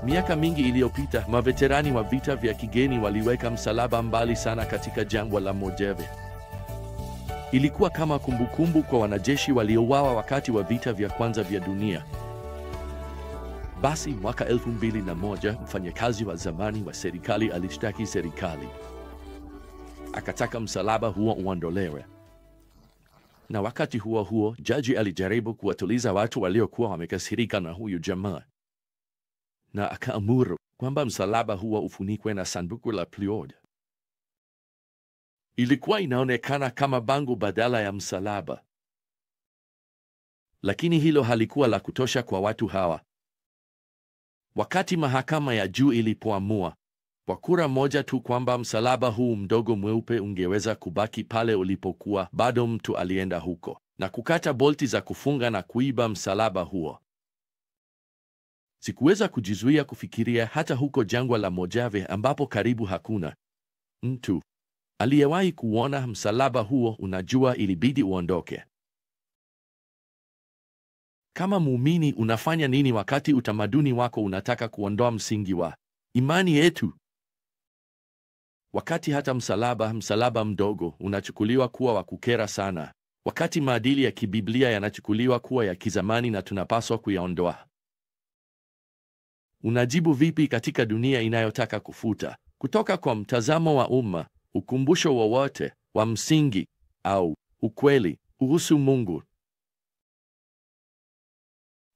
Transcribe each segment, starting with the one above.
Miaka mingi iliyopita, maveterani wa vita vya kigeni waliweka msalaba mbali sana katika jangwa la Mojave. Ilikuwa kama kumbukumbu kwa wanajeshi waliouawa wakati wa vita vya kwanza vya dunia. Basi mwaka 2001 mfanyakazi wa zamani wa serikali alishtaki serikali, akataka msalaba huo uondolewe. Na wakati huo huo, jaji alijaribu kuwatuliza watu waliokuwa wamekasirika na huyu jamaa, na akaamuru kwamba msalaba huo ufunikwe na sanduku la Pliod. Ilikuwa inaonekana kama bango badala ya msalaba. Lakini hilo halikuwa la kutosha kwa watu hawa. Wakati mahakama ya juu ilipoamua kwa kura moja tu kwamba msalaba huu mdogo mweupe ungeweza kubaki pale ulipokuwa, bado mtu alienda huko na kukata bolti za kufunga na kuiba msalaba huo. Sikuweza kujizuia kufikiria hata huko jangwa la Mojave ambapo karibu hakuna mtu aliyewahi kuona msalaba huo, unajua, ilibidi uondoke. Kama muumini, unafanya nini wakati utamaduni wako unataka kuondoa msingi wa imani yetu? Wakati hata msalaba mdogo unachukuliwa kuwa wa kukera sana, wakati maadili ya kibiblia yanachukuliwa kuwa ya kizamani na tunapaswa kuyaondoa. Unajibu vipi katika dunia inayotaka kufuta kutoka kwa mtazamo wa umma ukumbusho wowote wa msingi au ukweli kuhusu Mungu?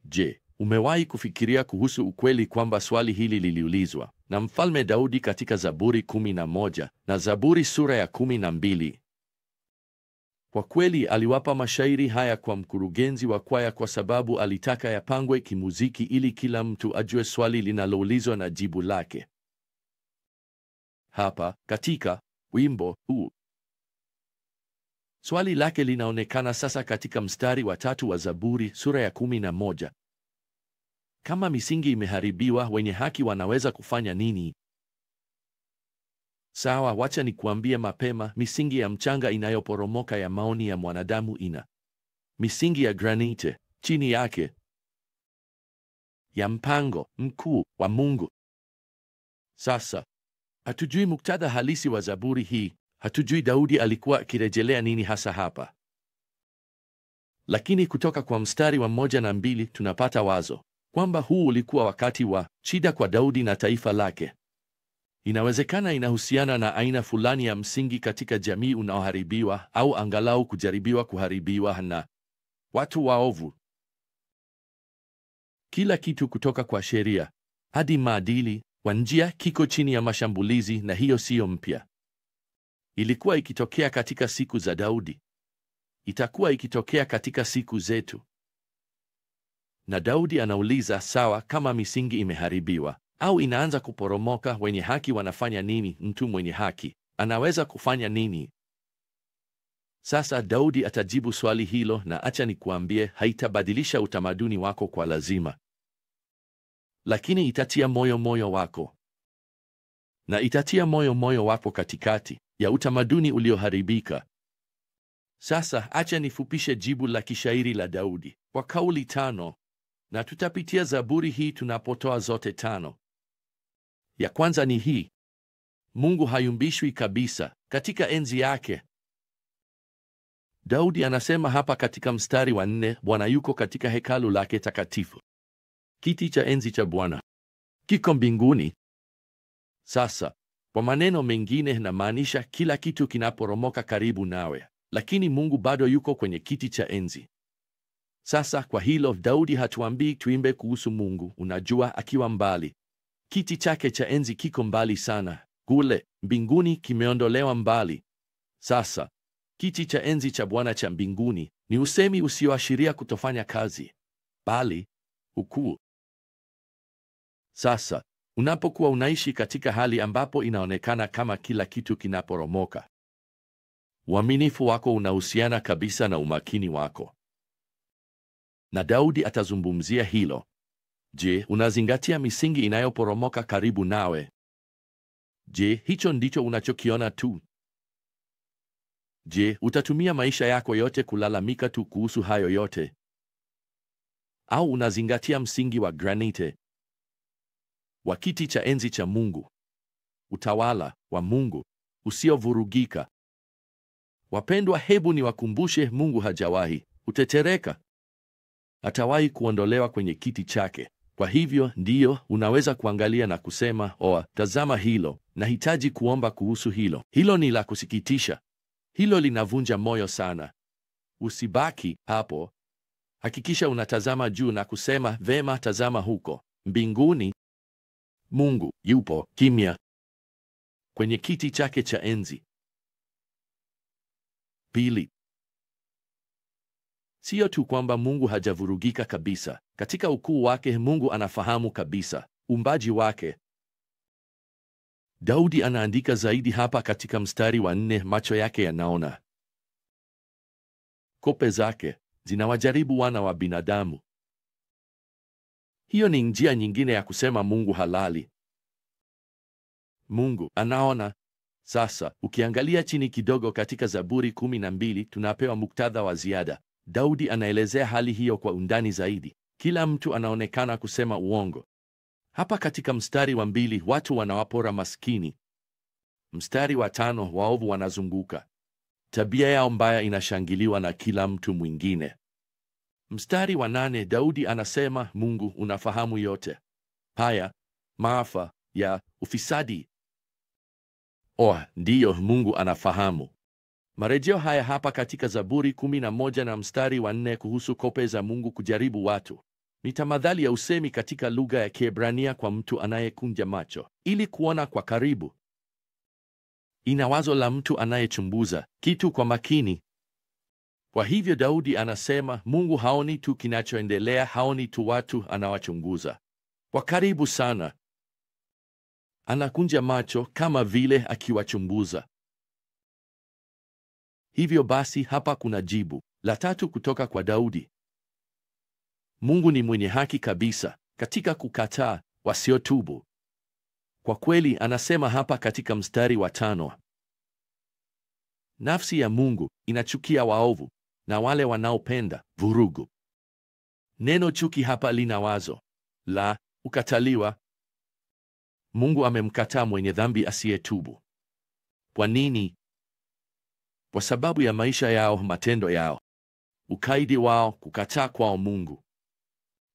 Je, umewahi kufikiria kuhusu ukweli kwamba swali hili liliulizwa na Mfalme Daudi katika Zaburi 11 na Zaburi sura ya 12? Kwa kweli aliwapa mashairi haya kwa mkurugenzi wa kwaya kwa sababu alitaka yapangwe kimuziki ili kila mtu ajue swali linaloulizwa na jibu lake. Hapa katika wimbo huu swali lake linaonekana sasa katika mstari wa 3 wa Zaburi sura ya 11. Kama misingi imeharibiwa, wenye haki wanaweza kufanya nini? Sawa, wacha nikuambie mapema, misingi ya mchanga inayoporomoka ya maoni ya mwanadamu ina misingi ya granite chini yake, ya mpango mkuu wa Mungu. Sasa hatujui muktadha halisi wa Zaburi hii, hatujui Daudi alikuwa akirejelea nini hasa hapa, lakini kutoka kwa mstari wa 1 na 2 tunapata wazo kwamba huu ulikuwa wakati wa shida kwa Daudi na taifa lake. Inawezekana inahusiana na aina fulani ya msingi katika jamii unaoharibiwa au angalau kujaribiwa kuharibiwa na watu waovu. Kila kitu kutoka kwa sheria hadi maadili kwa njia kiko chini ya mashambulizi, na hiyo siyo mpya. Ilikuwa ikitokea katika siku za Daudi, itakuwa ikitokea katika siku zetu. Na Daudi anauliza, sawa, kama misingi imeharibiwa au inaanza kuporomoka, wenye haki wanafanya nini? Mtu mwenye haki anaweza kufanya nini? Sasa Daudi atajibu swali hilo, na acha nikuambie, haitabadilisha utamaduni wako kwa lazima, lakini itatia moyo wako, na itatia moyo wako katikati ya utamaduni ulioharibika. Sasa acha nifupishe jibu la kishairi la Daudi kwa kauli 5, na tutapitia Zaburi hii tunapotoa zote 5. Ya kwanza ni hii: Mungu hayumbishwi kabisa katika enzi yake. Daudi anasema hapa katika mstari wa 4, Bwana yuko katika hekalu lake takatifu. Kiti cha enzi cha Bwana kiko mbinguni. Sasa kwa maneno mengine, namaanisha kila kitu kinaporomoka karibu nawe, lakini Mungu bado yuko kwenye kiti cha enzi. Sasa kwa hilo, Daudi hatuambii tuimbe kuhusu Mungu, unajua, akiwa mbali. Kiti chake cha enzi kiko mbali sana, kule mbinguni, kimeondolewa mbali. Sasa kiti cha enzi cha Bwana cha mbinguni ni usemi usioashiria kutofanya kazi, bali ukuu. Sasa unapokuwa unaishi katika hali ambapo inaonekana kama kila kitu kinaporomoka, uaminifu wako unahusiana kabisa na umakini wako, na Daudi atazungumzia hilo. Je, unazingatia misingi inayoporomoka karibu nawe? Je, hicho ndicho unachokiona tu? Je, utatumia maisha yako yote kulalamika tu kuhusu hayo yote? Au unazingatia msingi wa granite? wa kiti cha enzi cha Mungu, utawala wa Mungu usiovurugika. Wapendwa, hebu niwakumbushe, Mungu hajawahi kutetereka. Hatawahi kuondolewa kwenye kiti chake. Kwa hivyo, ndiyo, unaweza kuangalia na kusema, "Oh, tazama hilo, nahitaji kuomba kuhusu hilo. Hilo ni la kusikitisha. Hilo linavunja moyo sana." Usibaki hapo. Hakikisha unatazama juu na kusema, "Vema, tazama huko mbinguni. Mungu yupo kimya kwenye kiti chake cha enzi." Pili, sio tu kwamba Mungu hajavurugika kabisa. Katika ukuu wake, Mungu anafahamu kabisa uumbaji wake. Daudi anaandika zaidi hapa katika mstari wa 4, macho yake yanaona, kope zake zinawajaribu wana wa binadamu. Hiyo ni njia nyingine ya kusema Mungu halali. Mungu anaona. Sasa, ukiangalia chini kidogo katika Zaburi 12, tunapewa muktadha wa ziada. Daudi anaelezea hali hiyo kwa undani zaidi. Kila mtu anaonekana kusema uongo. Hapa katika mstari wa 2, watu wanawapora maskini. Mstari wa 5, waovu wanazunguka. Tabia yao mbaya inashangiliwa na kila mtu mwingine. Mstari wa 8, Daudi anasema, Mungu unafahamu yote haya, maafa ya ufisadi. Oh, ndiyo, Mungu anafahamu. Marejeo haya hapa katika Zaburi 11 na mstari wa 4 kuhusu kope za Mungu kujaribu watu ni tamathali ya usemi katika lugha ya Kiebrania kwa mtu anayekunja macho ili kuona kwa karibu. Ina wazo la mtu anayechunguza kitu kwa makini. Kwa hivyo Daudi anasema Mungu haoni tu kinachoendelea, haoni tu watu, anawachunguza kwa karibu sana. Anakunja macho kama vile akiwachunguza. Hivyo basi, hapa kuna jibu la tatu kutoka kwa Daudi. Mungu ni mwenye haki kabisa katika kukataa wasiotubu. Kwa kweli, anasema hapa katika mstari wa 5, nafsi ya Mungu inachukia waovu na wale wanaopenda vurugu. Neno chuki hapa lina wazo la kukataliwa. Mungu amemkataa mwenye dhambi asiyetubu. Kwa nini? Kwa sababu ya maisha yao, matendo yao, ukaidi wao, kukataa kwao Mungu.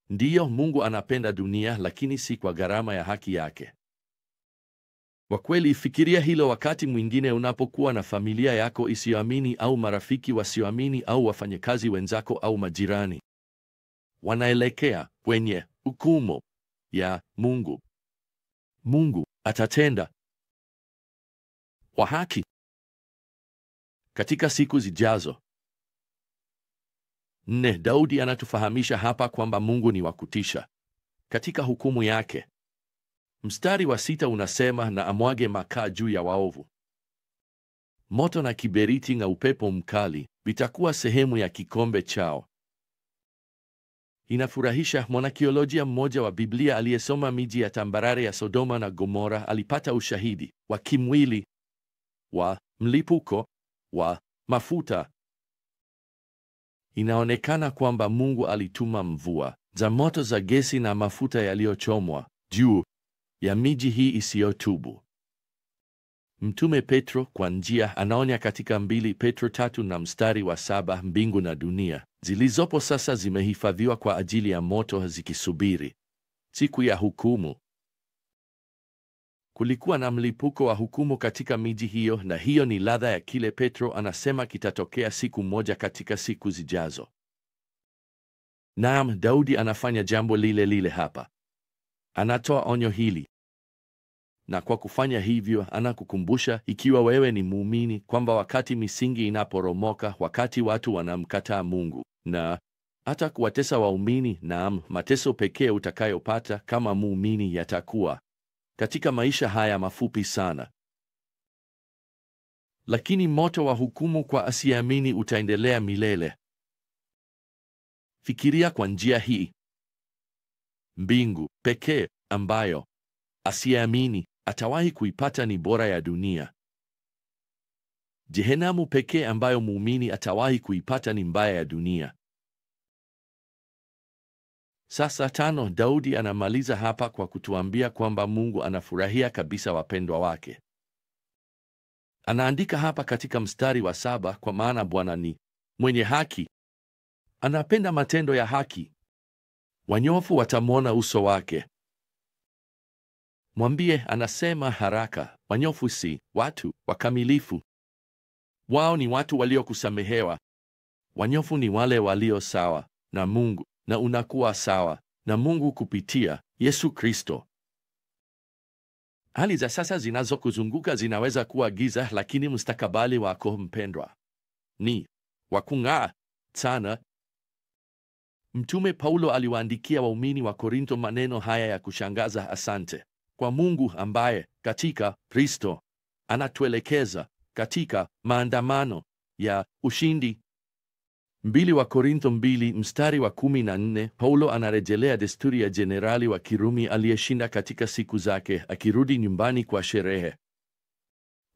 Ndiyo, Mungu anapenda dunia, lakini si kwa gharama ya haki yake. Kwa kweli, fikiria hilo wakati mwingine unapokuwa na familia yako isiyoamini au marafiki wasioamini au wafanyakazi wenzako au majirani. Wanaelekea kwenye hukumu ya Mungu. Mungu atatenda kwa haki katika siku zijazo. 4. Daudi anatufahamisha hapa kwamba Mungu ni wa kutisha katika hukumu yake. Mstari wa 6 unasema, na amwage makaa juu ya waovu. Moto na kiberiti na upepo mkali vitakuwa sehemu ya kikombe chao. Inafurahisha, mwanakiolojia mmoja wa Biblia aliyesoma miji ya tambarare ya Sodoma na Gomora alipata ushahidi wa kimwili wa mlipuko wa mafuta. Inaonekana kwamba Mungu alituma mvua za moto za gesi na mafuta yaliyochomwa juu ya miji hii isiyotubu. Mtume Petro kwa njia anaonya katika 2 Petro 3 na mstari wa 7, mbingu na dunia zilizopo sasa zimehifadhiwa kwa ajili ya moto, zikisubiri siku ya hukumu. Kulikuwa na mlipuko wa hukumu katika miji hiyo, na hiyo ni ladha ya kile Petro anasema kitatokea siku moja katika siku zijazo. Naam, Daudi anafanya jambo lile lile hapa. Anatoa onyo hili. Na kwa kufanya hivyo, anakukumbusha, ikiwa wewe ni muumini, kwamba wakati misingi inaporomoka, wakati watu wanamkataa Mungu na hata kuwatesa waumini, naam, mateso pekee utakayopata kama muumini yatakuwa katika maisha haya mafupi sana. Lakini moto wa hukumu kwa asiyeamini utaendelea milele. Fikiria kwa njia hii. Mbingu pekee ambayo asiyeamini atawahi kuipata ni bora ya dunia. Jehenamu pekee ambayo muumini atawahi kuipata ni mbaya ya dunia. Sasa 5, Daudi anamaliza hapa kwa kutuambia kwamba Mungu anafurahia kabisa wapendwa wake. Anaandika hapa katika mstari wa 7, kwa maana Bwana ni mwenye haki, anapenda matendo ya haki, wanyofu watamwona uso wake. Mwambie, anasema haraka, wanyofu si watu wakamilifu. Wao ni watu waliokusamehewa. Wanyofu ni wale walio sawa na Mungu, na unakuwa sawa na Mungu kupitia Yesu Kristo. Hali za sasa zinazokuzunguka zinaweza kuwa giza, lakini mustakabali wako mpendwa ni wa kung'aa sana. Mtume Paulo aliwaandikia waumini wa Korintho maneno haya ya kushangaza: asante kwa Mungu ambaye katika Kristo anatuelekeza katika maandamano ya ushindi. 2 wa Korintho 2 mstari wa 14, Paulo anarejelea desturi ya jenerali wa Kirumi aliyeshinda katika siku zake, akirudi nyumbani kwa sherehe.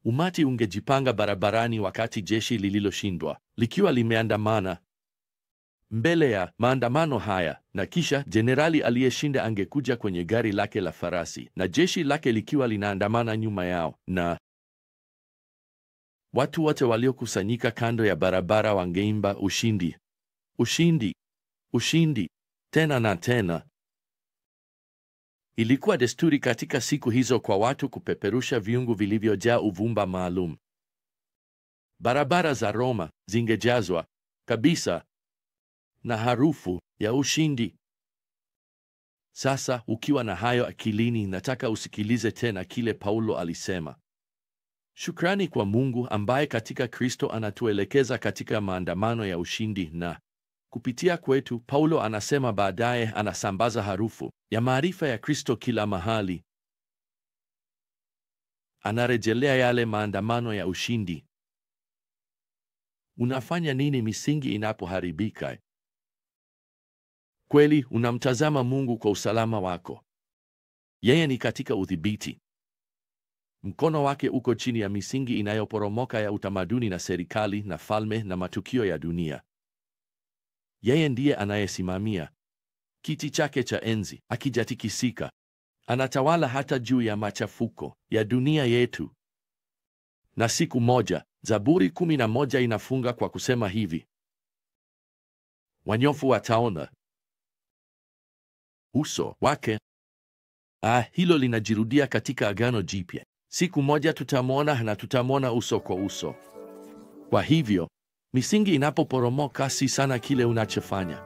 Umati ungejipanga barabarani wakati jeshi lililoshindwa likiwa limeandamana mbele ya maandamano haya, na kisha jenerali aliyeshinda angekuja kwenye gari lake la farasi na jeshi lake likiwa linaandamana nyuma yao, na watu wote waliokusanyika kando ya barabara wangeimba ushindi, ushindi, ushindi, tena na tena. Ilikuwa desturi katika siku hizo kwa watu kupeperusha viungu vilivyojaa uvumba maalum. Barabara za Roma zingejazwa kabisa na harufu ya ushindi. Sasa ukiwa na hayo akilini, nataka usikilize tena kile Paulo alisema. Shukrani kwa Mungu ambaye katika Kristo anatuelekeza katika maandamano ya ushindi, na kupitia kwetu, Paulo anasema baadaye, anasambaza harufu ya maarifa ya Kristo kila mahali. Anarejelea yale maandamano ya ushindi. Unafanya nini misingi inapoharibika? Kweli unamtazama Mungu kwa usalama wako. Yeye ni katika udhibiti. Mkono wake uko chini ya misingi inayoporomoka ya utamaduni na serikali na falme na matukio ya dunia. Yeye ndiye anayesimamia kiti chake cha enzi akijatikisika. Anatawala hata juu ya machafuko ya dunia yetu. Na siku moja, Zaburi 11 inafunga kwa kusema hivi: wanyofu wataona uso wake. Hilo linajirudia katika Agano Jipya. Siku moja tutamwona, na tutamwona uso kwa uso. Kwa hivyo, misingi inapoporomoka, si sana kile unachofanya,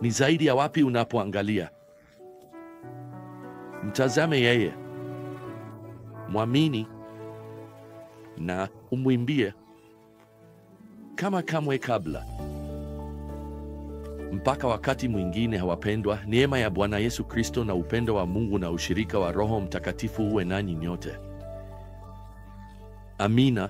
ni zaidi ya wapi unapoangalia. Mtazame yeye, mwamini na umwimbie kama kamwe kabla. Mpaka wakati mwingine, wapendwa, neema ya Bwana Yesu Kristo na upendo wa Mungu na ushirika wa Roho Mtakatifu uwe nanyi nyote. Amina.